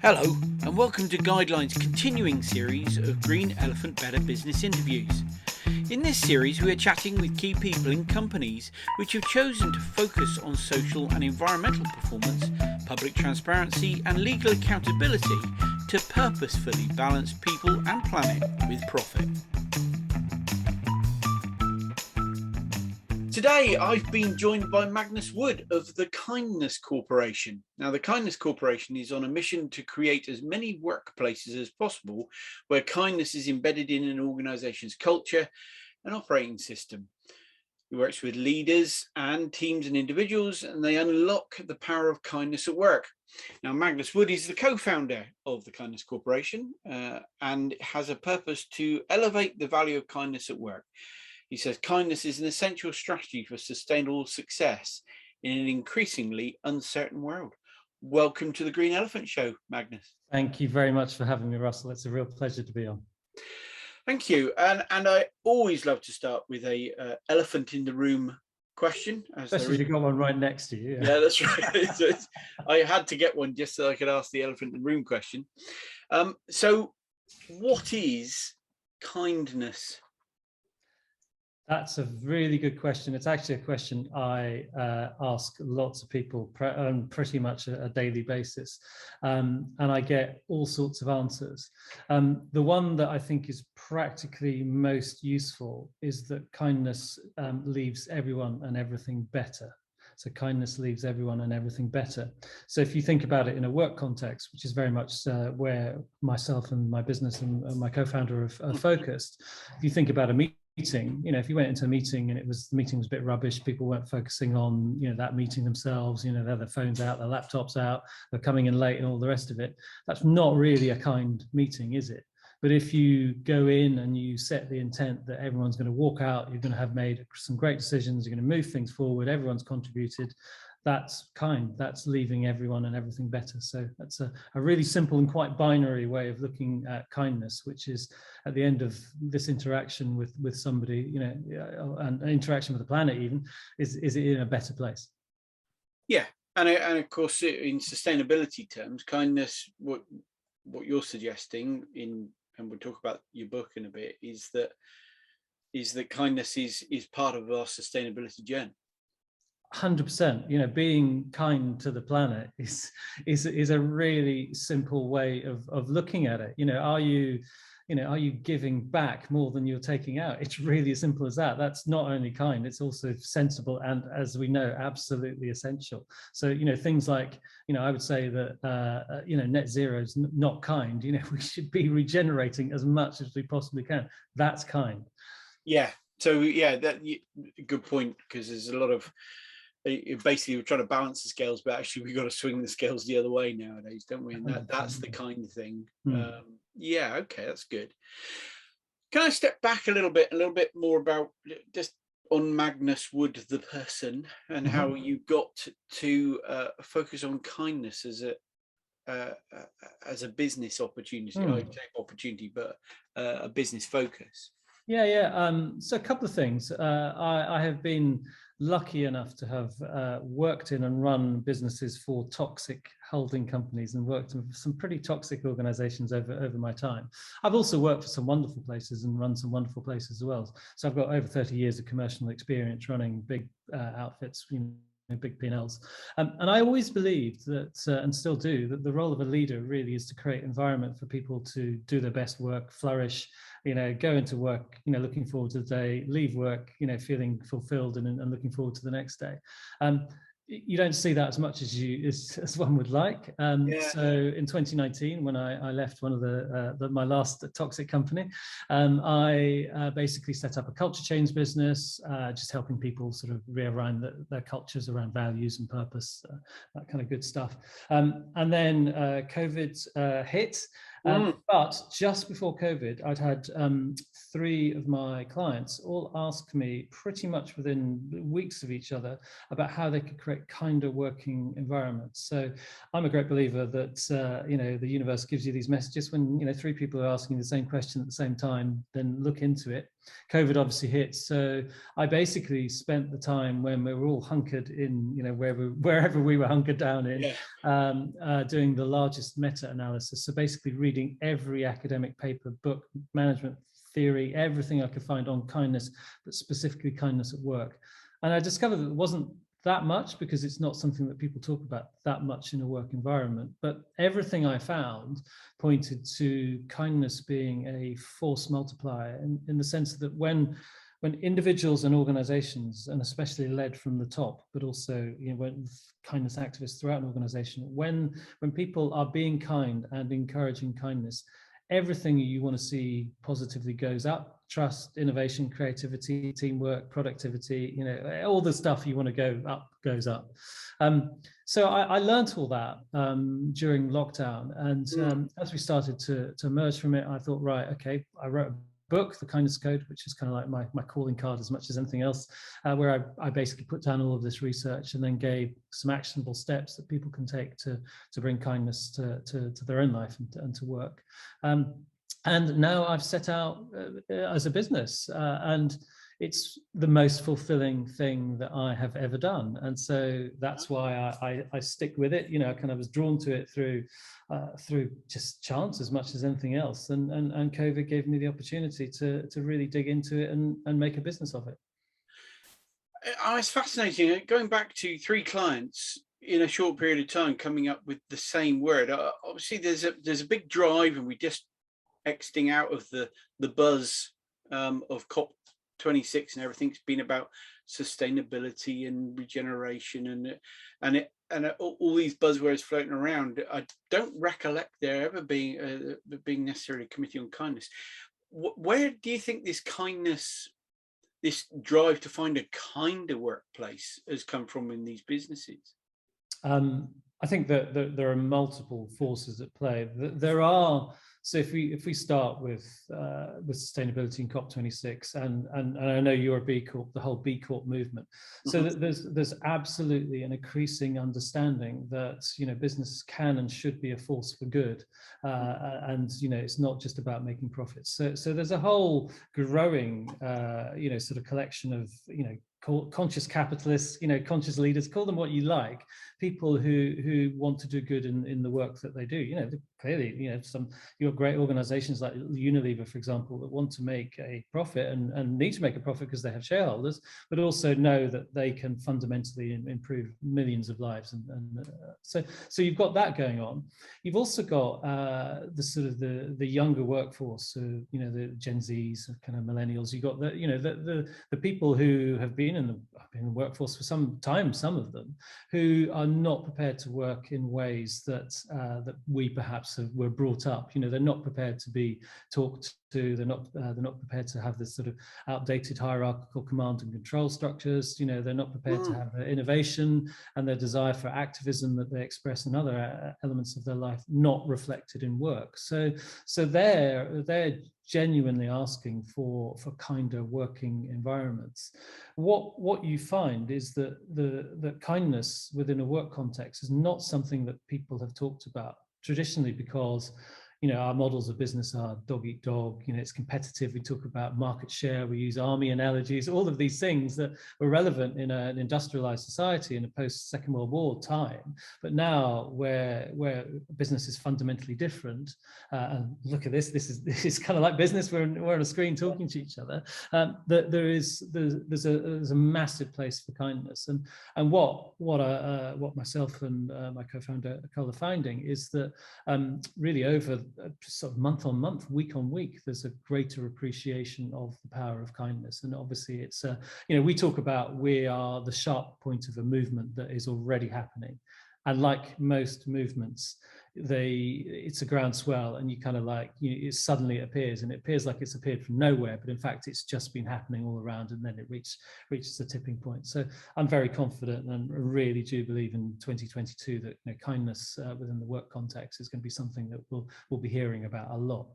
Hello, and welcome to Guideline's continuing series of Green Elephant Better Business interviews. In this series, we are chatting with key people in companies which have chosen to focus on social and environmental performance, public transparency, and legal accountability to purposefully balance people and planet with profit. Today, I've been joined by Magnus Wood of the Kindness Corporation. Now, the Kindness Corporation is on a mission to create as many workplaces as possible where kindness is embedded in an organization's culture and operating system. He works with leaders and teams and individuals, and they unlock the power of kindness at work. Now, Magnus Wood is the co-founder of the Kindness Corporation and has a purpose to elevate the value of kindness at work. He says kindness is an essential strategy for sustainable success in an increasingly uncertain world. Welcome to the Green Elephant Show, Magnus. Thank you very much for having me, Russell. It's a real pleasure to be on. Thank you. And I always love to start with a elephant in the room question. Especially if you've got one right next to you. Yeah, that's right. I had to get one just so I could ask the elephant in the room question. So what is kindness? That's a really good question. It's actually a question I ask lots of people on pretty much a daily basis, and I get all sorts of answers. The one that I think is practically most useful is that kindness leaves everyone and everything better. So kindness leaves everyone and everything better. So if you think about it in a work context, which is very much where myself and my business and my co-founder are focused, if you think about a meeting, if you went into a meeting and the meeting was a bit rubbish, people weren't focusing on, that meeting themselves, they have their phones out, their laptops out, they're coming in late and all the rest of it. That's not really a kind meeting, is it? But if you go in and you set the intent that everyone's going to walk out, you're going to have made some great decisions, you're going to move things forward, everyone's contributed, that's kind, that's leaving everyone and everything better. So that's a really simple and quite binary way of looking at kindness, which is at the end of this interaction with somebody, and interaction with the planet even, is it in a better place? Yeah, and of course, in sustainability terms, kindness, what you're suggesting and we'll talk about your book in a bit, is that kindness is part of our sustainability journey. 100%. Being kind to the planet is a really simple way of looking at it. Are you giving back more than you're taking out? It's really as simple as that. That's not only kind, it's also sensible and, as we know, absolutely essential. So things like I would say that net zero is not kind. We should be regenerating as much as we possibly can. That's kind. Yeah. So yeah, good point, because there's a lot of basically we're trying to balance the scales, but actually we've got to swing the scales the other way nowadays, don't we? And that's the kind of thing. Yeah, okay, that's good. Can I step back a little bit more about just on Magnus Wood, the person, and how you got to focus on kindness as a business opportunity? I would say opportunity, but a business focus. Yeah. So a couple of things. I have been lucky enough to have worked in and run businesses for toxic holding companies and worked in some pretty toxic organizations over my time. I've also worked for some wonderful places and run some wonderful places as well. So I've got over 30 years of commercial experience running big outfits, big P&Ls. And I always believed that, and still do, that the role of a leader really is to create environment for people to do their best work, flourish, go into work, looking forward to the day, leave work, feeling fulfilled and looking forward to the next day. You don't see that as much as one would like. So in 2019, when I left one of my last toxic company, I basically set up a culture change business, just helping people sort of realign their cultures around values and purpose, that kind of good stuff. And then COVID hit. But just before COVID, I'd had 3 of my clients all ask me pretty much within weeks of each other about how they could create kinder working environments. So I'm a great believer that the universe gives you these messages when 3 people are asking the same question at the same time. Then look into it. COVID obviously hit. So I basically spent the time when we were all hunkered in, wherever we were hunkered down in, doing the largest meta-analysis. So basically reading every academic paper, book, management theory, everything I could find on kindness, but specifically kindness at work. And I discovered that it wasn't that much, because it's not something that people talk about that much in a work environment. But everything I found pointed to kindness being a force multiplier, in the sense that when individuals and organizations, and especially led from the top, but also when kindness activists throughout an organization, when people are being kind and encouraging kindness, everything you want to see positively goes up. Trust, innovation, creativity, teamwork, productivity, all the stuff you want to go up goes up. So I learned all that during lockdown. And as we started to emerge from it, I thought, right, okay, I wrote a book, The Kindness Code, which is kind of like my calling card as much as anything else, where I basically put down all of this research and then gave some actionable steps that people can take to bring kindness to their own life and to work. And now I've set out as a business, and it's the most fulfilling thing that I have ever done. And so that's why I stick with it. I kind of was drawn to it through just chance as much as anything else. And COVID gave me the opportunity to really dig into it and make a business of it. It's fascinating. Going back to 3 clients in a short period of time, coming up with the same word. Obviously, there's a big drive, and we just exiting out of the buzz of COP26, and everything's been about sustainability and regeneration and all these buzzwords floating around. I don't recollect there ever being necessarily a committee on kindness. Where do you think this kindness, this drive to find a kinder workplace, has come from in these businesses? I think that there are multiple forces at play. There are. So if we start with sustainability in COP26, and I know you're a B Corp, the whole B Corp movement. So there's absolutely an increasing understanding that business can and should be a force for good, and it's not just about making profits. So there's a whole growing sort of collection of conscious capitalists, conscious leaders, call them what you like, people who want to do good in the work that they do. Clearly, you've got great organizations like Unilever, for example, that want to make a profit and need to make a profit because they have shareholders, but also know that they can fundamentally improve millions of lives. So you've got that going on. You've also got the younger workforce, so the Gen Zs, kind of millennials. You've got the people who have been in the workforce for some time, some of them, who are not prepared to work in ways that we perhaps were brought up. They're not prepared to be talked to. They're not prepared to have this sort of outdated hierarchical command and control structures. They're not prepared to have the innovation and their desire for activism that they express in other elements of their life not reflected in work. So they're genuinely asking for kinder working environments. What you find is that the kindness within a work context is not something that people have talked about traditionally, because our models of business are dog eat dog. It's competitive. We talk about market share. We use army analogies. All of these things that were relevant in an industrialized society in a post-Second World War time. But now, where business is fundamentally different, and look at this. This is kind of like business. We're on a screen talking to each other. There's a massive place for kindness. And what myself and my co-founder Nicole are finding is that really over sort of month on month, week on week, there's a greater appreciation of the power of kindness. And obviously it's we talk about we are the sharp point of a movement that is already happening, and like most movements, it's a groundswell, and you kind of like it suddenly appears, and it appears like it's appeared from nowhere, but in fact it's just been happening all around, and then it reaches a tipping point. So I'm very confident and really do believe in 2022 that kindness within the work context is going to be something that we'll be hearing about a lot.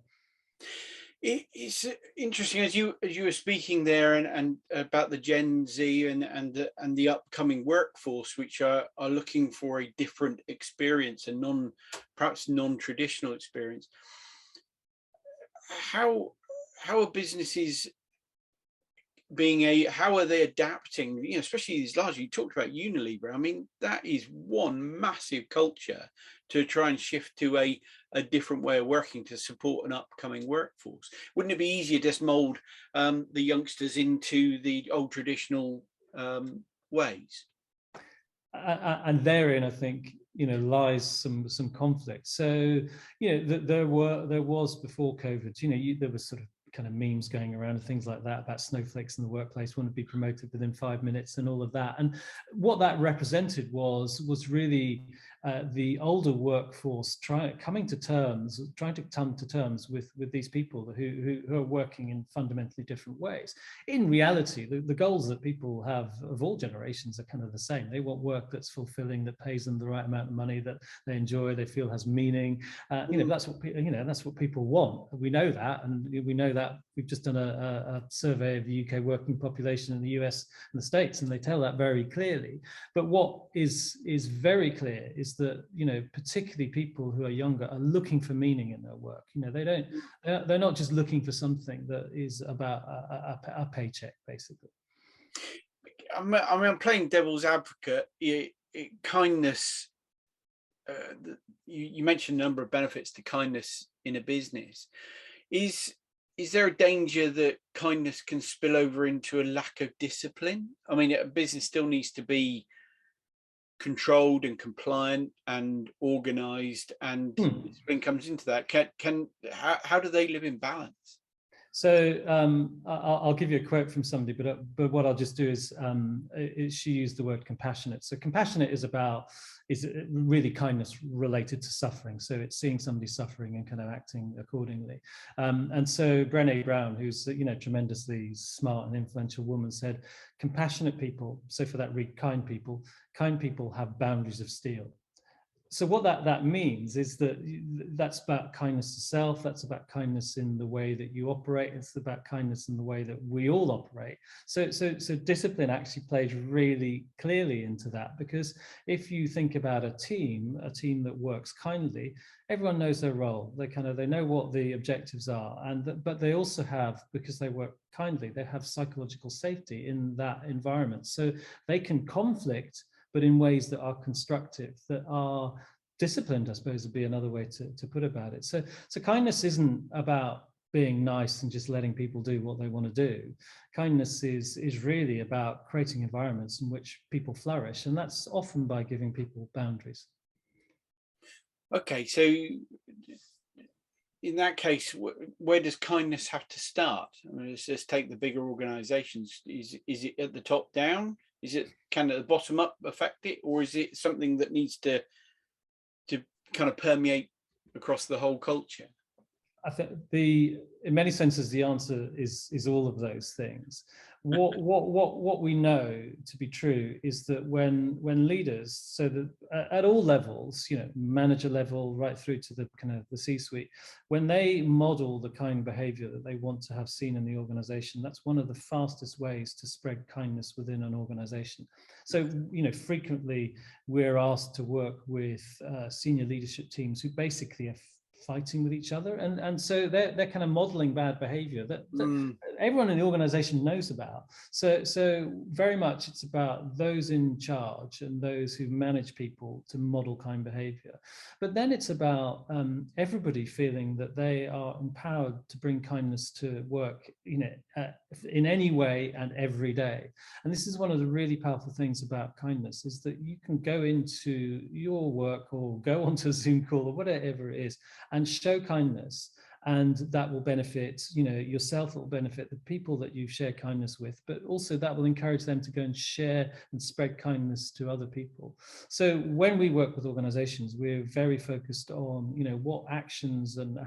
It's interesting, as you were speaking there, and about the Gen Z and the upcoming workforce, which are looking for a different experience, and perhaps non-traditional experience. How are businesses how are they adapting, especially these large, you talked about Unilever. I mean, that is one massive culture to try and shift to a different way of working to support an upcoming workforce. Wouldn't it be easier to just mold the youngsters into the old traditional ways? And therein, I think, lies some conflict. So, there was before COVID, there was sort of kind of memes going around and things like that about snowflakes in the workplace want to be promoted within 5 minutes and all of that. And what that represented was really the older workforce trying to come to terms with these people who are working in fundamentally different ways. In reality, the goals that people have of all generations are kind of the same. They want work that's fulfilling, that pays them the right amount of money, that they enjoy, they feel has meaning. That's what people want. We know that, and we know that we've just done a survey of the UK working population in the US and the States, and they tell that very clearly. But what is very clear is that, particularly people who are younger are looking for meaning in their work. They're not just looking for something that is about a paycheck, basically. I'm playing devil's advocate. Kindness, you mentioned a number of benefits to kindness in a business. Is there a danger that kindness can spill over into a lack of discipline? I mean, a business still needs to be controlled and compliant and organized, and discipline comes into that. How do they live in balance? So I'll give you a quote from somebody, but what I'll just do is she used the word compassionate. So compassionate is really kindness related to suffering. So it's seeing somebody suffering and kind of acting accordingly. And so Brené Brown, who's tremendously smart and influential woman, said, compassionate people, so for that read, kind people have boundaries of steel. So what that means is that's about kindness to self, that's about kindness in the way that you operate, it's about kindness in the way that we all operate. So discipline actually plays really clearly into that, because if you think about a team that works kindly, everyone knows their role. They know what the objectives are, but they also have, because they work kindly, they have psychological safety in that environment. So they can conflict, but in ways that are constructive, that are disciplined, I suppose would be another way to put about it. So kindness isn't about being nice and just letting people do what they want to do. Kindness is really about creating environments in which people flourish, and that's often by giving people boundaries. Okay, so in that case, where does kindness have to start? I mean, let's just take the bigger organizations. Is it at the top down? Is it kind of the bottom up affect it, or is it something that needs to kind of permeate across the whole culture? I think in many senses, the answer is all of those things. What we know to be true is that when leaders, so that at all levels, manager level right through to the kind of the C-suite, when they model the kind of behavior that they want to have seen in the organization, that's one of the fastest ways to spread kindness within an organization. So frequently we're asked to work with senior leadership teams who basically are fighting with each other, and so they're kind of modeling bad behavior that everyone in the organization knows about. So very much it's about those in charge and those who manage people to model kind behavior. But then it's about everybody feeling that they are empowered to bring kindness to work, in any way and every day. And this is one of the really powerful things about kindness, is that you can go into your work or go onto a Zoom call or whatever it is and show kindness, and that will benefit yourself, it will benefit the people that you share kindness with, but also that will encourage them to go and share and spread kindness to other people. So when we work with organizations, we're very focused on what actions and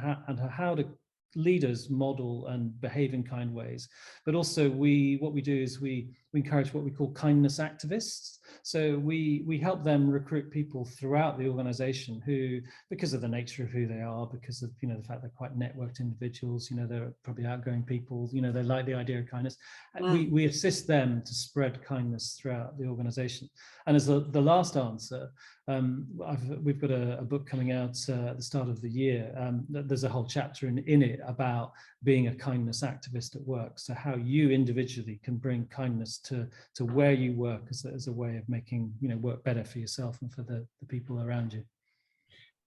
how do leaders model and behave in kind ways. But also what we do is we we encourage what we call kindness activists. So we help them recruit people throughout the organization who, because of the nature of who they are, because of, you know, the fact they're quite networked individuals, you know, they're probably outgoing people, you know, they like the idea of kindness. We assist them to spread kindness throughout the organization. And as the last answer, we've got a book coming out at the start of the year. There's a whole chapter in it about being a kindness activist at work. So how you individually can bring kindness to where you work as a way of making, you know, work better for yourself and for the people around you.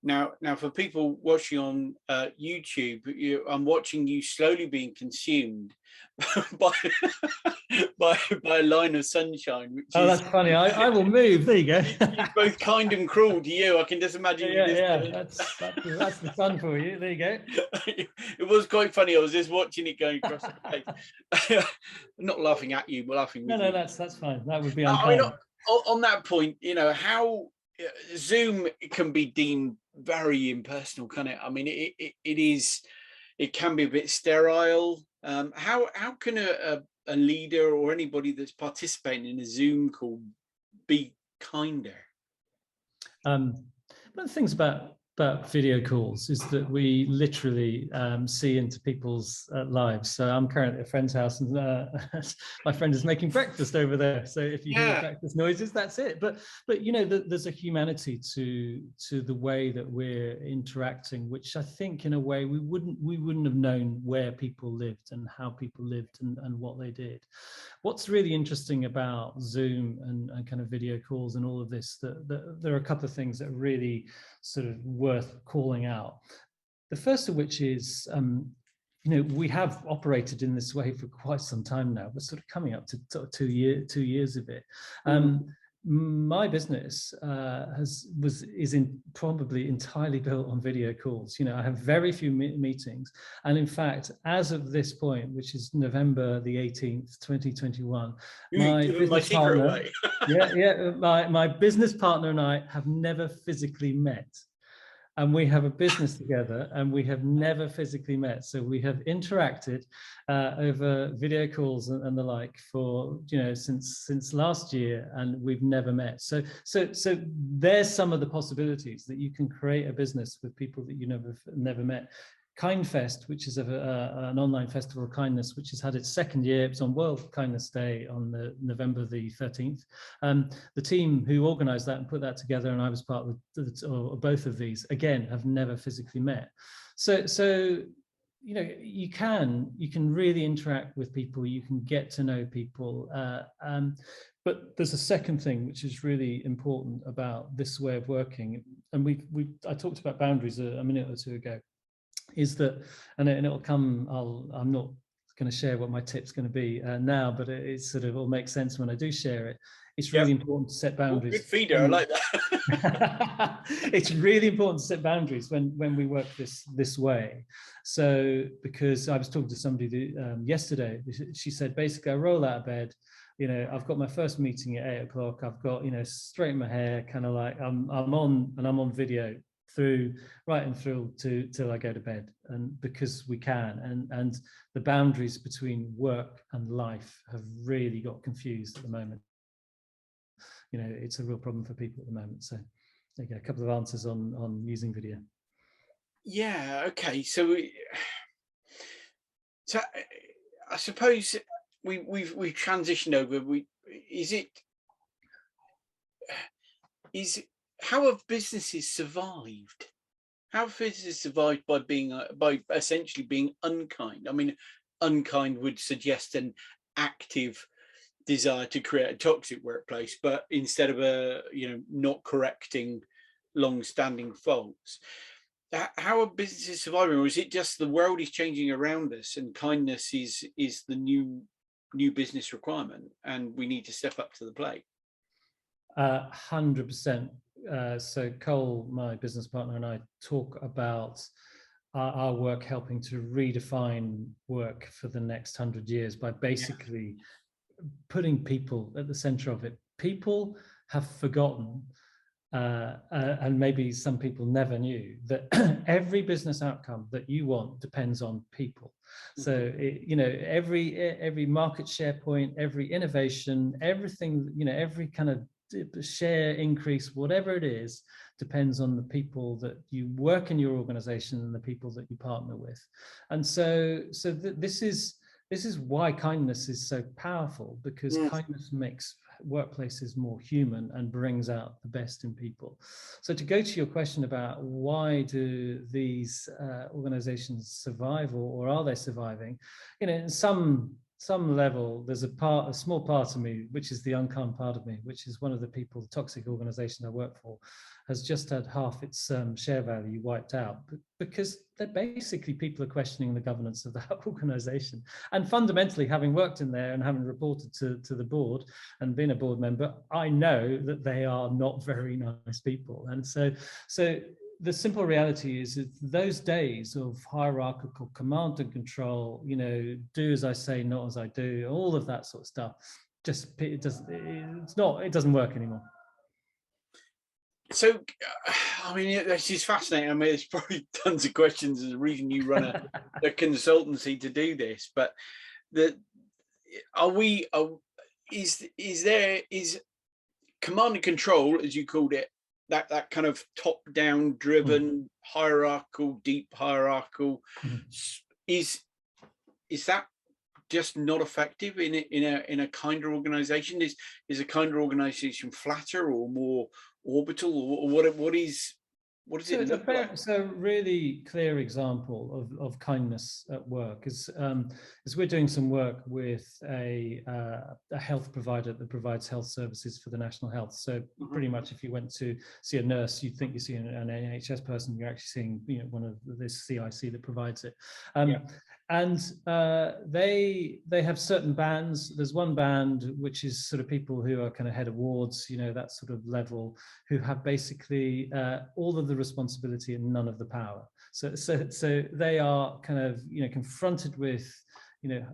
Now, for people watching on YouTube, I'm watching you slowly being consumed by by a line of sunshine. Which that's funny. I will move. There you go. It's both kind and cruel to you. I can just imagine. That's the sun for you. There you go. It was quite funny. I was just watching it going across the face. Not laughing at you, but laughing with you. No, that's fine. That would be unkind. I mean, on that point, you know, how Zoom can be deemed very impersonal, can it? I mean, it can be a bit sterile. How can a leader or anybody that's participating in a Zoom call be kinder? One of the things about video calls is that we literally see into people's lives. So I'm currently at a friend's house, and my friend is making breakfast over there. So if you hear breakfast noises, that's it. But you know, there's a humanity to the way that we're interacting, which I think in a way we wouldn't have known where people lived and how people lived and what they did. What's really interesting about Zoom and kind of video calls and all of this, that there are a couple of things that are really sort of worth calling out. The first of which is, you know, we have operated in this way for quite some time now. We're sort of coming up to 2 years of it. My business is probably entirely built on video calls. You know, I have very few meetings, and in fact, as of this point, which is November the 18th, 2021, my business partner, my business partner and I have never physically met. And we have a business together, and we have never physically met. So we have interacted over video calls and the like for, you know, since last year, and we've never met. So there's some of the possibilities that you can create a business with people that you never met. KindFest, which is an online festival of kindness, which has had its second year. It's on World Kindness Day on November the 13th. The team who organised that and put that together, and I was part of both of these, again, have never physically met. So you know, you can really interact with people, you can get to know people. But there's a second thing which is really important about this way of working, and I talked about boundaries a minute or two ago. Is that, and it'll come, I'm not going to share what my tip's going to be now, but it sort of will make sense when I do share it. It's really important to set boundaries. Good feeder, I like that. It's really important to set boundaries when we work this way. So, because I was talking to somebody yesterday, she said, basically, I roll out of bed, you know, I've got my first meeting at 8 o'clock, I've got, you know, straighten my hair, kind of like I'm on video right through till I go to bed, and because we can, and the boundaries between work and life have really got confused at the moment. You know, it's a real problem for people at the moment. So there you go, a couple of answers on using video. Yeah, okay, so I suppose we've transitioned over. How have businesses survived? How have businesses survived by essentially being unkind? I mean, unkind would suggest an active desire to create a toxic workplace, but instead of not correcting long-standing faults. How are businesses surviving, or is it just the world is changing around us and kindness is the new business requirement, and we need to step up to the plate? 100%. So Cole, my business partner, and I talk about our work helping to redefine work for the next 100 years by basically putting people at the center of it. People have forgotten and maybe some people never knew that every business outcome that you want depends on people. So every market share point, every innovation, everything, every kind of share increase, whatever it is, depends on the people that you work in your organization and the people that you partner with. And this is why kindness is so powerful, because kindness makes workplaces more human and brings out the best in people. So to go to your question about why do these organizations survive, or are they surviving, in some level, there's a small part of me, which is the unkind part of me, which is one of the people, the toxic organization I work for, has just had half its share value wiped out, because they're basically, people are questioning the governance of that organization. And fundamentally, having worked in there and having reported to the board and been a board member, I know that they are not very nice people. And so the simple reality is that those days of hierarchical command and control, do as I say, not as I do, all of that sort of stuff, it doesn't work anymore. So, I mean, this is fascinating. I mean, there's probably tons of questions. There's a reason you run a consultancy to do this, but is command and control, as you called it, that kind of top-down driven, hierarchical, deep hierarchical, is that just not effective in a kinder organization? Is a kinder organization flatter or more orbital, or what is it look like? So really clear example of kindness at work is we're doing some work with a health provider that provides health services for the national health. So pretty much, if you went to see a nurse, you'd think you're seeing an NHS person. You're actually seeing one of this CIC that provides it. And they have certain bands. There's one band which is sort of people who are kind of head of wards, that sort of level, who have basically all of the responsibility and none of the power. So they are kind of confronted with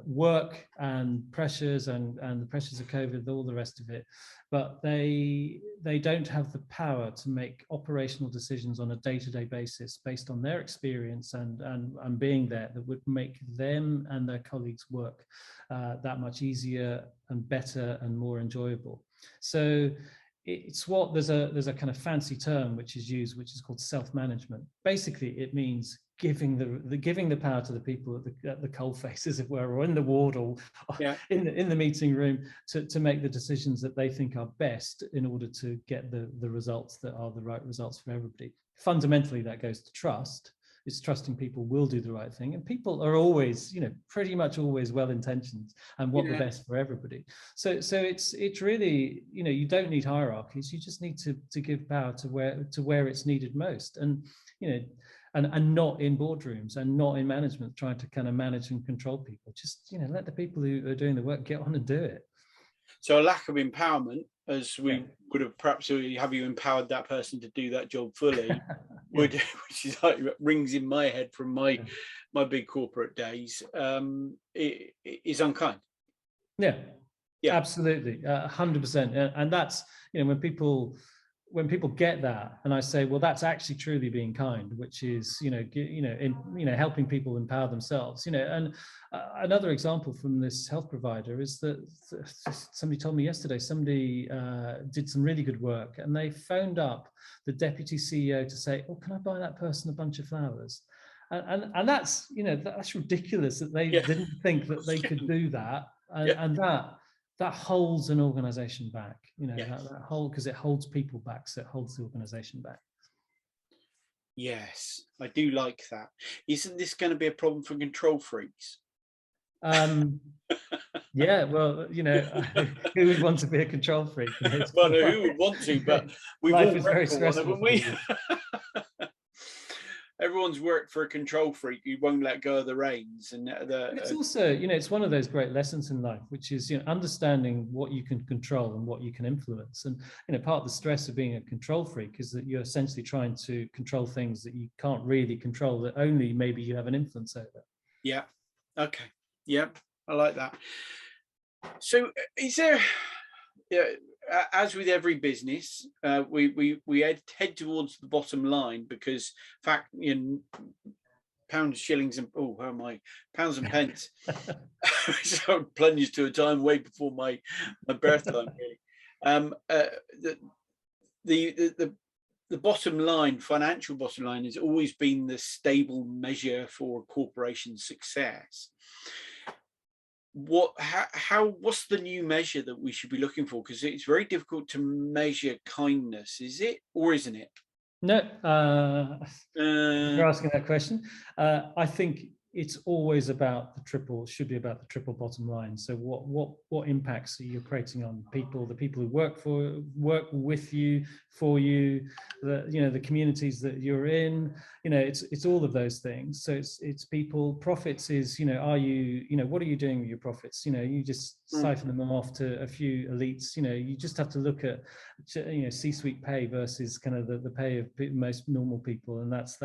work and pressures and the pressures of COVID, all the rest of it, but they don't have the power to make operational decisions on a day-to-day basis based on their experience and being there, that would make them and their colleagues' work that much easier and better and more enjoyable. So it's there's a kind of fancy term which is used, which is called self-management. Basically, it means giving the power to the people at the coalface, as it were, or in the ward, or in the meeting room, to make the decisions that they think are best in order to get the results that are the right results for everybody. Fundamentally, that goes to trust. It's trusting people will do the right thing, and people are always, pretty much always well-intentioned and want the best for everybody. So it's really, you don't need hierarchies. You just need to give power to where it's needed most, and and not in boardrooms and not in management trying to kind of manage and control people. Just let the people who are doing the work get on and do it. So a lack of empowerment, as we would have perhaps have you empowered that person to do that job fully, which is like rings in my head from my big corporate days, it is unkind. Yeah, absolutely, 100%. And that's when people get that, and I say, well, that's actually truly being kind, which is helping people empower themselves. And another example from this health provider is that somebody told me yesterday, somebody did some really good work, and they phoned up the deputy CEO to say, oh, can I buy that person a bunch of flowers? And that's that's ridiculous that they didn't think that they could do that, and that holds an organization back, that hold, because it holds people back, so it holds the organization back. Yes, I do like that. Isn't this going to be a problem for control freaks? Yeah, well, who would want to be a control freak? Well, no, who would want to, but we've all worked for one, haven't we? Everyone's worked for a control freak who won't let go of the reins. And it's also, it's one of those great lessons in life, which is, understanding what you can control and what you can influence. And, part of the stress of being a control freak is that you're essentially trying to control things that you can't really control, that only maybe you have an influence over. Yeah. Okay. Yeah. I like that. So is there, as with every business, we head towards the bottom line, because fact, pounds, shillings, and how am I? Pounds and pence. So I plunged to a time way before my birth time, really. The bottom line, financial bottom line, has always been the stable measure for a corporation's success. What's the new measure that we should be looking for? Because it's very difficult to measure kindness, is it, or isn't it? No, you're asking that question. I think it's always about should be about the triple bottom line. So what impacts are you creating on people, the people who work with you, for you, the communities that you're in, it's all of those things. So it's people. Profits is, are you, what are you doing with your profits? You just siphon them off to a few elites. You just have to look at, C-suite pay versus kind of the pay of most normal people, and that's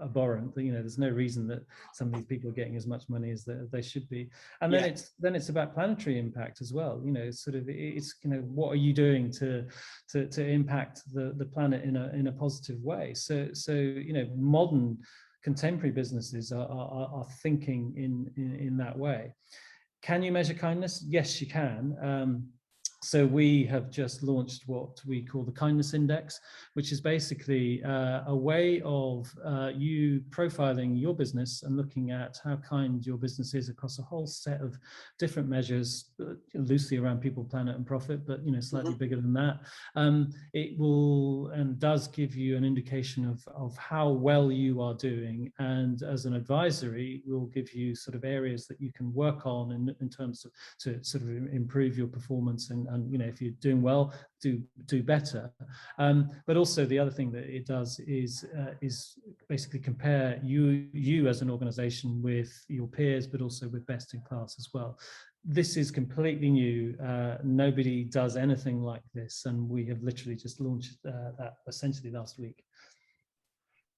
abhorrent. There's no reason that some of these people are getting as much money as they should be. And then it's about planetary impact as well. What are you doing to impact the planet in a positive way? So modern contemporary businesses are thinking in that way. Can you measure kindness? Yes, you can. So we have just launched what we call the Kindness Index, which is basically a way of you profiling your business and looking at how kind your business is across a whole set of different measures, loosely around people, planet, and profit, but slightly bigger than that. It will and does give you an indication of how well you are doing, and as an advisory, we'll give you sort of areas that you can work on in terms of to sort of improve your performance, and if you're doing well, do better. But also the other thing that it does is basically compare you as an organization with your peers, but also with best in class as well. This is completely new. Nobody does anything like this, and we have literally just launched that essentially last week.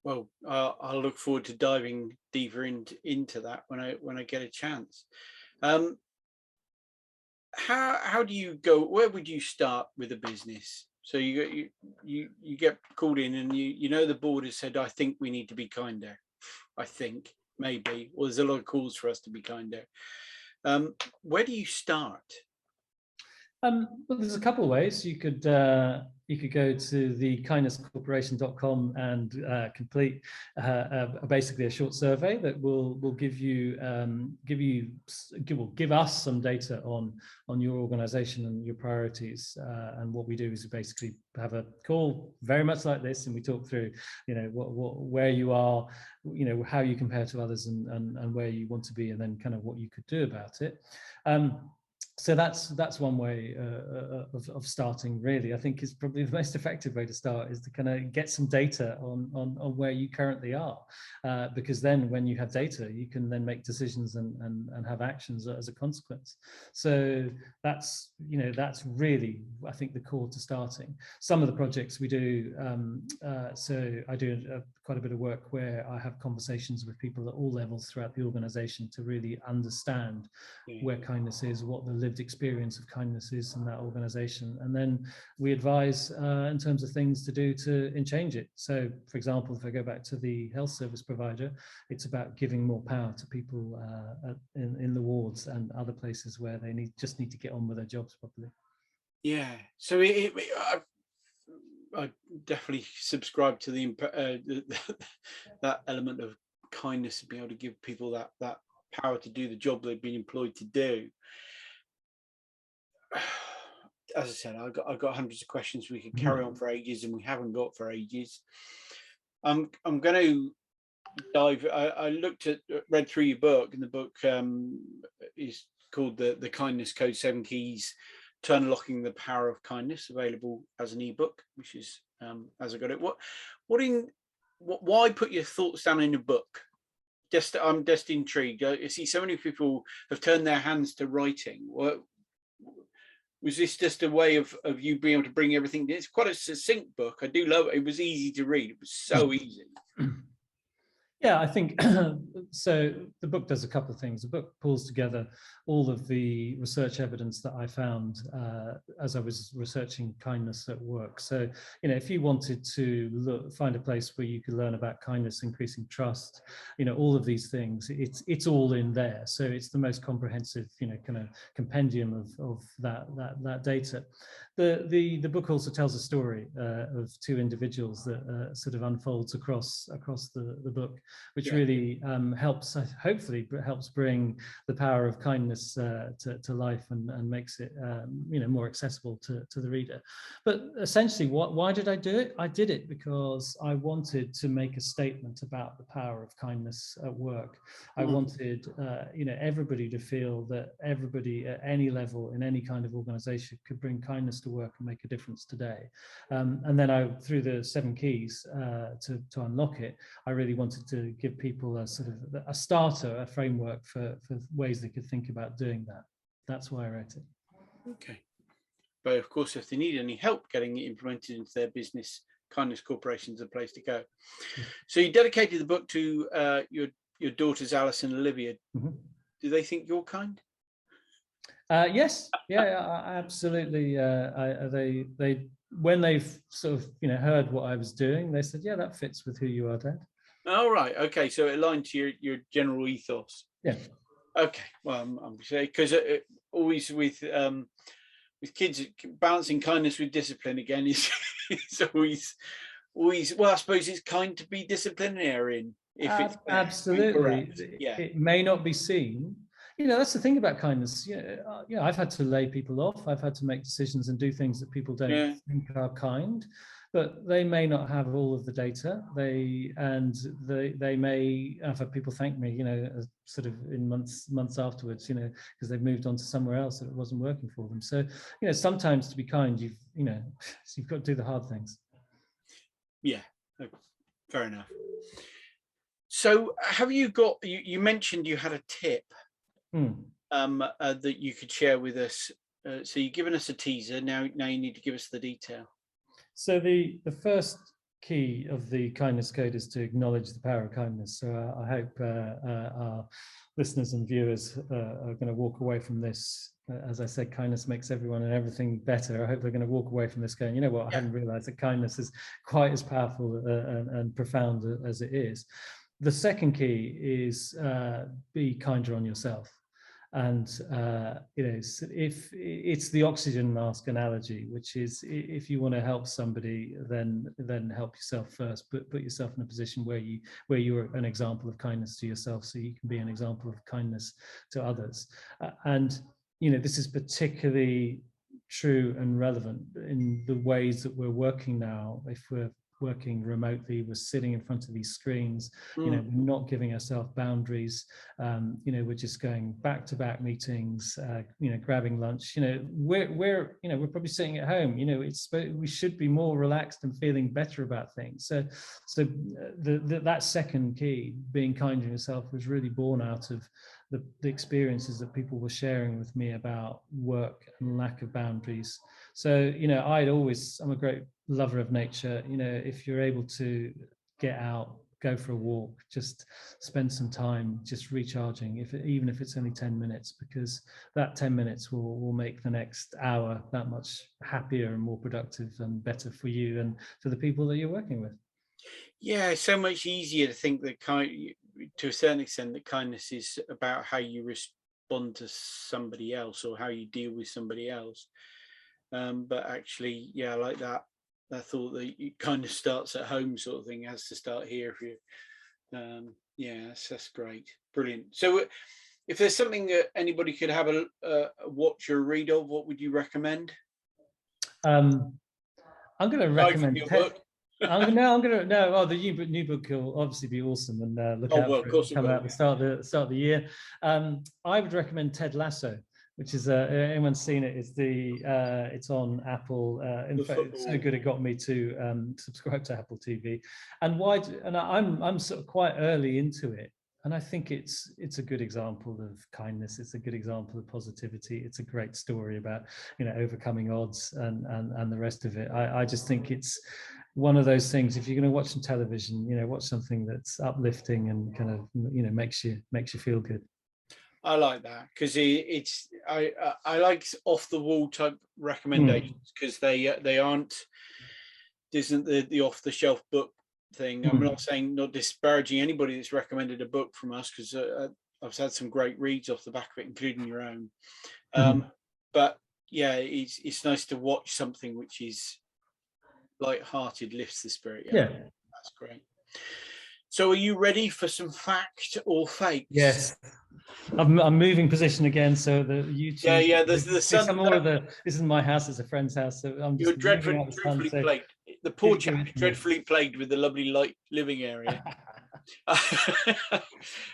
Well, I'll look forward to diving deeper into that when I get a chance. How do you go? Where would you start with a business? So you get called in, and the board has said, I think we need to be kinder. I think maybe, or there's a lot of calls for us to be kinder. Where do you start? Well, there's a couple of ways. You could go to the kindnesscorporation.com and complete basically a short survey that will give us some data on your organization and your priorities. And what we do is basically have a call very much like this, and we talk through where you are, how you compare to others, and where you want to be, and then kind of what you could do about it. So that's one way of starting, really. I think is probably the most effective way to start, is to kind of get some data on where you currently are, because then when you have data, you can then make decisions and have actions as a consequence. So that's really, I think, the core to starting. Some of the projects we do, so I do quite a bit of work where I have conversations with people at all levels throughout the organization to really understand where kindness is, what the lived experience of kindness is in that organization, and then we advise in terms of things to do to change it. So, for example, if I go back to the health service provider, it's about giving more power to people in the wards and other places where they just need to get on with their jobs properly. Yeah, so I definitely subscribe to that element of kindness, to be able to give people that power to do the job they've been employed to do. As I said, I've got hundreds of questions we could carry on for ages, and we haven't got for ages. I'm going to dive. I read through your book, and the book is called the Kindness Code: 7 Keys to Unlocking the Power of Kindness, available as an ebook, which is as I got it. Why put your thoughts down in a book? I'm just intrigued. I see so many people have turned their hands to writing. Was this just a way of you being able to bring everything? It's quite a succinct book. I do love it. It was easy to read. It was so easy. Yeah, I think so. The book does a couple of things. The book pulls together all of the research evidence that I found as I was researching kindness at work. So, if you wanted to find a place where you could learn about kindness, increasing trust, all of these things, it's all in there. So it's the most comprehensive, kind of compendium of that data. The book also tells a story of two individuals that sort of unfolds across the book, which really hopefully helps bring the power of kindness to life and makes it more accessible to the reader. But essentially, why did I do it? I did it because I wanted to make a statement about the power of kindness at work. I wanted everybody to feel that everybody at any level in any kind of organization could bring kindness to work and make a difference today. And then through the 7 keys to unlock it, I really wanted to give people a sort of a starter, a framework for ways they could think about doing that. That's why I wrote it. Okay. But of course, if they need any help getting it implemented into their business, Kindness Corporation is the place to go. So you dedicated the book to your daughters, Alice and Olivia. Do they think you're kind? Yes, absolutely. They when they've sort of heard what I was doing, they said, "Yeah, that fits with who you are, Dad." Oh, right. Okay, so it aligned to your general ethos. Yeah. Okay. Well, I'm saying because always with kids, balancing kindness with discipline again is always. Well, I suppose it's kind to be disciplinarian if it's absolutely. Yeah. It may not be seen. That's the thing about kindness. I've had to lay people off. I've had to make decisions and do things that people don't think are kind, but they may not have all of the data. They may. I've had people thank me, sort of in months afterwards, because they've moved on to somewhere else that it wasn't working for them. So, sometimes to be kind, you've got to do the hard things. Yeah, fair enough. So have you got, you mentioned you had a tip that you could share with us. So you've given us a teaser, now you need to give us the detail. So the first key of the kindness code is to acknowledge the power of kindness. So I hope our listeners and viewers are going to walk away from this. As I said, kindness makes everyone and everything better. I hope they're going to walk away from this going, you know what, I hadn't realized that kindness is quite as powerful and profound as it is. The second key is be kinder on yourself. And if it's the oxygen mask analogy, which is if you want to help somebody, then help yourself first, but put yourself in a position where you're an example of kindness to yourself, so you can be an example of kindness to others. And this is particularly true and relevant in the ways that we're working now. If we're working remotely, we're sitting in front of these screens, we're not giving ourselves boundaries, we're just going back-to-back meetings, grabbing lunch, we're probably sitting at home, we should be more relaxed and feeling better about things. So that second key, being kind to yourself, was really born out of the experiences that people were sharing with me about work and lack of boundaries. So, I'm a great lover of nature. If you're able to get out, go for a walk, just spend some time just recharging, even if it's only 10 minutes, because that 10 minutes will make the next hour that much happier and more productive and better for you and for the people that you're working with. Yeah, it's so much easier to think that to a certain extent, that kindness is about how you respond to somebody else or how you deal with somebody else. But actually, I like that thought that it kind of starts at home, sort of thing. It has to start here. If you, that's great, brilliant. So, if there's something that anybody could have a watch or read of, what would you recommend? I'm going to recommend your book. The new book will obviously be awesome, and look out for it. Come out at the start of the year. I would recommend Ted Lasso, which is anyone's seen it? It's on Apple. In fact, it's so good it got me to subscribe to Apple TV. And I'm sort of quite early into it, and I think it's a good example of kindness. It's a good example of positivity. It's a great story about overcoming odds and the rest of it. I just think it's one of those things. If you're going to watch some television, watch something that's uplifting and kind of makes you feel good. I like that because I like off the wall type recommendations because they aren't, isn't the off the shelf book thing. I'm not disparaging anybody that's recommended a book from us, because I've had some great reads off the back of it, including your own. But yeah, it's nice to watch something which is light-hearted, lifts the spirit. Yeah, that's great. So are you ready for some fact or fakes? Yes. I'm moving position again, so the YouTube. Yeah. The sun. Some more of this isn't my house; it's a friend's house. So I'm just. You're dreadfully plagued. The poor chap is dreadfully plagued with the lovely light living area,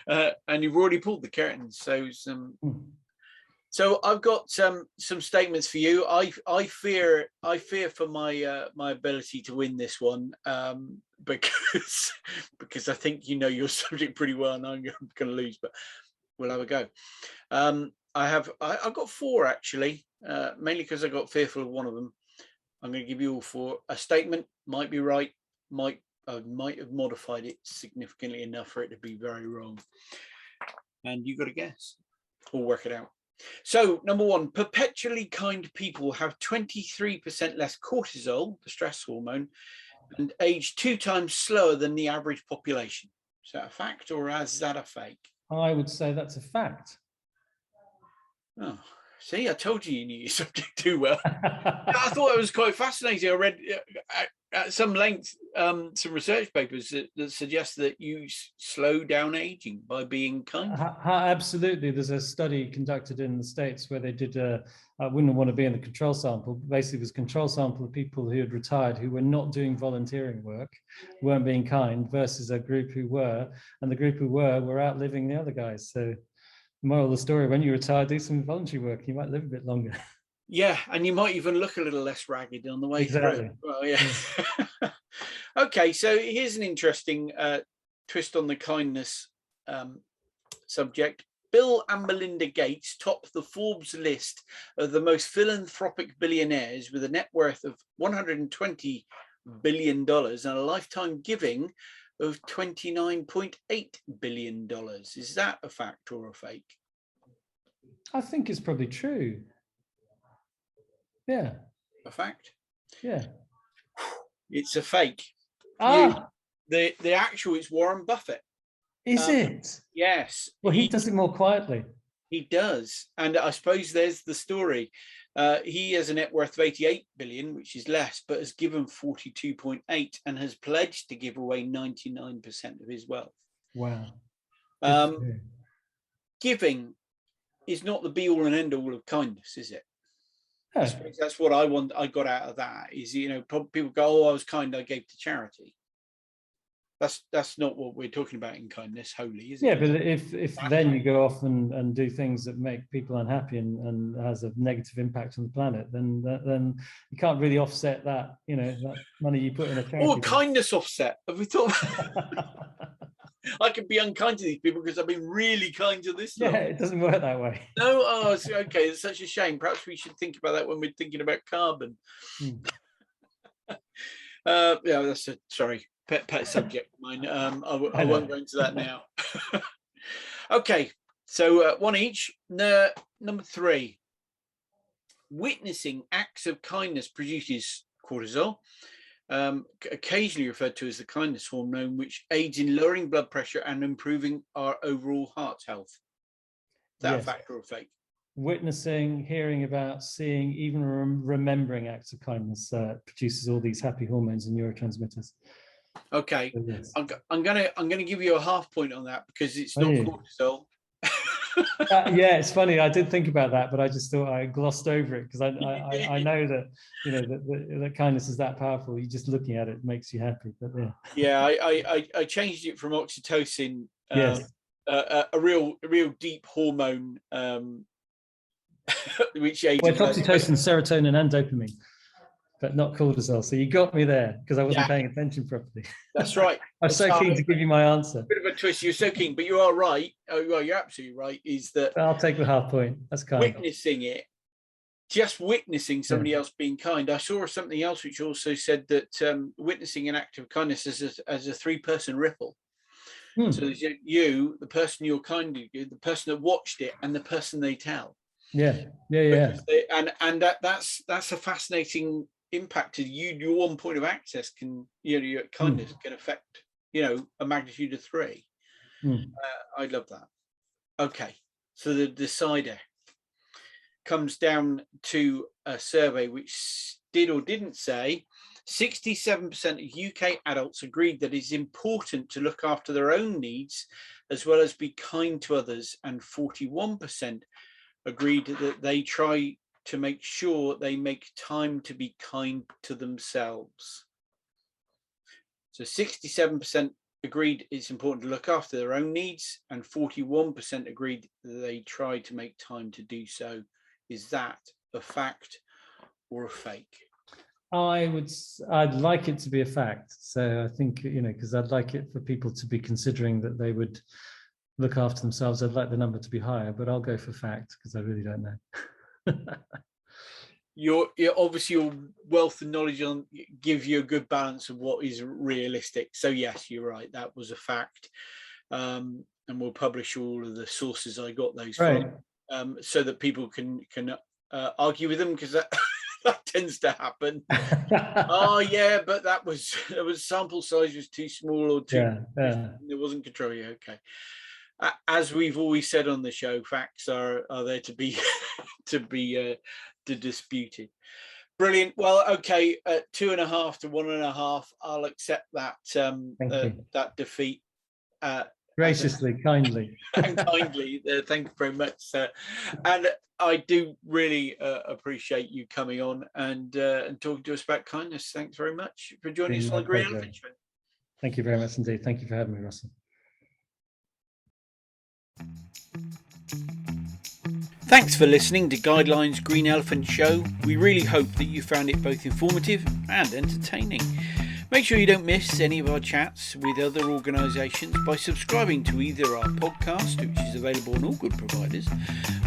and you've already pulled the curtains. So I've got some statements for you. I fear for my my ability to win this one, because I think your subject pretty well, and I'm going to lose, but we'll have a go. I've got 4 actually, mainly because I got fearful of one of them. I'm going to give you all 4. A statement might be right, might have modified it significantly enough for it to be very wrong, and you got to guess or work it out. So, number 1, perpetually kind people have 23% less cortisol, the stress hormone, and age 2 times slower than the average population. Is that a fact, or is that a fake? I would say that's a fact. Oh, see, I told you knew your subject too well. I thought it was quite fascinating. I read at some length some research papers that suggest that you slow down aging by being kind. Absolutely. There's a study conducted in the States where they did I wouldn't want to be in the control sample, but basically it was a control sample of people who had retired, who were not doing volunteering work, weren't being kind, versus a group who were, and the group who were outliving the other guys. So the moral of the story, when you retire, do some voluntary work, you might live a bit longer. Yeah, and you might even look a little less ragged on the way through. Well, yeah. Okay, so here's an interesting twist on the kindness subject. Bill and Melinda Gates top the Forbes list of the most philanthropic billionaires with a net worth of $120 billion and a lifetime giving of $29.8 billion. Is that a fact or a fake? I think it's probably true. Yeah. A fact? Yeah. It's a fake. The actual, it's Warren Buffett. Is it? Yes. Well, he does it more quietly. He does. And I suppose there's the story. He has a net worth of 88 billion, which is less, but has given 42.8 and has pledged to give away 99% of his wealth. Wow. Giving is not the be all and end all of kindness, is it? No. I suppose that's what I got out of that is, people go, oh, I was kind, I gave to charity. That's not what we're talking about in kindness wholly, is it? Yeah, but if then you go off and do things that make people unhappy and has a negative impact on the planet, then you can't really offset that, that money you put in a charity. Or kindness offset. Have we thought I could be unkind to these people because I've been really kind to this one. Yeah, it doesn't work that way. No, okay, it's such a shame. Perhaps we should think about that when we're thinking about carbon. Yeah, that's sorry. Pet subject of mine. I won't go into that now. Okay, so 1 each. Number 3. Witnessing acts of kindness produces cortisol, occasionally referred to as the kindness hormone, which aids in lowering blood pressure and improving our overall heart health. Is that a fact or a fake? Witnessing, hearing about, seeing, even remembering acts of kindness produces all these happy hormones and neurotransmitters. Okay, yes. I'm gonna give you a half point on that because it's not cortisol. Yeah, it's funny. I did think about that, but I just thought I glossed over it because I know that that kindness is that powerful. You just looking at it makes you happy. But yeah, I changed it from oxytocin, yes, a real deep hormone, which aids. Well, it's oxytocin, serotonin, and dopamine. But not cortisol. So you got me there because I wasn't paying attention properly. That's right. I'm so keen to give you my answer. Bit of a twist. You're so keen, but you are right. Oh, well, you're absolutely right. Is that I'll take the half point. That's kind. Witnessing it just witnessing somebody else being kind. I saw something else which also said that witnessing an act of kindness is as a three-person ripple. So there's you, the person you're kind to, the person that watched it, and the person they tell. Yeah. And that's a fascinating impact to you. Your one point of access can, your kindness can affect, a magnitude of 3. I love that. Okay, so the decider comes down to a survey which did or didn't say 67% of UK adults agreed that it's important to look after their own needs as well as be kind to others, and 41% agreed that they try to make sure they make time to be kind to themselves. So 67% agreed it's important to look after their own needs, and 41% agreed that they try to make time to do so. Is that a fact or a fake? I'd like it to be a fact. So I think, because I'd like it for people to be considering that they would look after themselves. I'd like the number to be higher, but I'll go for fact because I really don't know. Your obviously your wealth and knowledge give you a good balance of what is realistic. So yes, you're right. That was a fact. And we'll publish all of the sources I got those from, so that people can argue with them, because that tends to happen. Oh yeah, but that was sample size was too small or too there wasn't control. Yeah, okay. As we've always said on the show, facts are there to be disputed. Brilliant. Well, okay, 2.5 to 1.5. I'll accept that that defeat. Graciously, kindly. And kindly. Thank you very much, sir. And I do really appreciate you coming on and talking to us about kindness. Thanks very much for joining us on the Green Elephant Show. Thank you very much indeed. Thank you for having me, Russell. Thanks for listening to Guidelines Green Elephant Show. We really hope that you found it both informative and entertaining. Make sure you don't miss any of our chats with other organisations by subscribing to either our podcast, which is available on all good providers,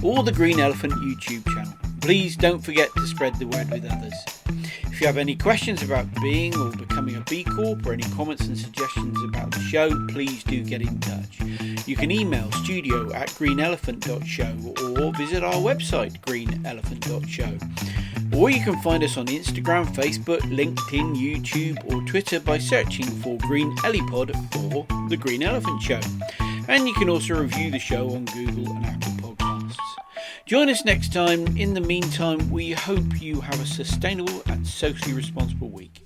or the Green Elephant YouTube channel. Please don't forget to spread the word with others. If you have any questions about being or becoming a B Corp, or any comments and suggestions about the show, please do get in touch. You can email studio@greenelephant.show or visit our website greenelephant.show. Or you can find us on Instagram, Facebook, LinkedIn, YouTube or Twitter by searching for Green Elipod or The Green Elephant Show. And you can also review the show on Google and Apple Podcasts. Join us next time. In the meantime, we hope you have a sustainable and socially responsible week.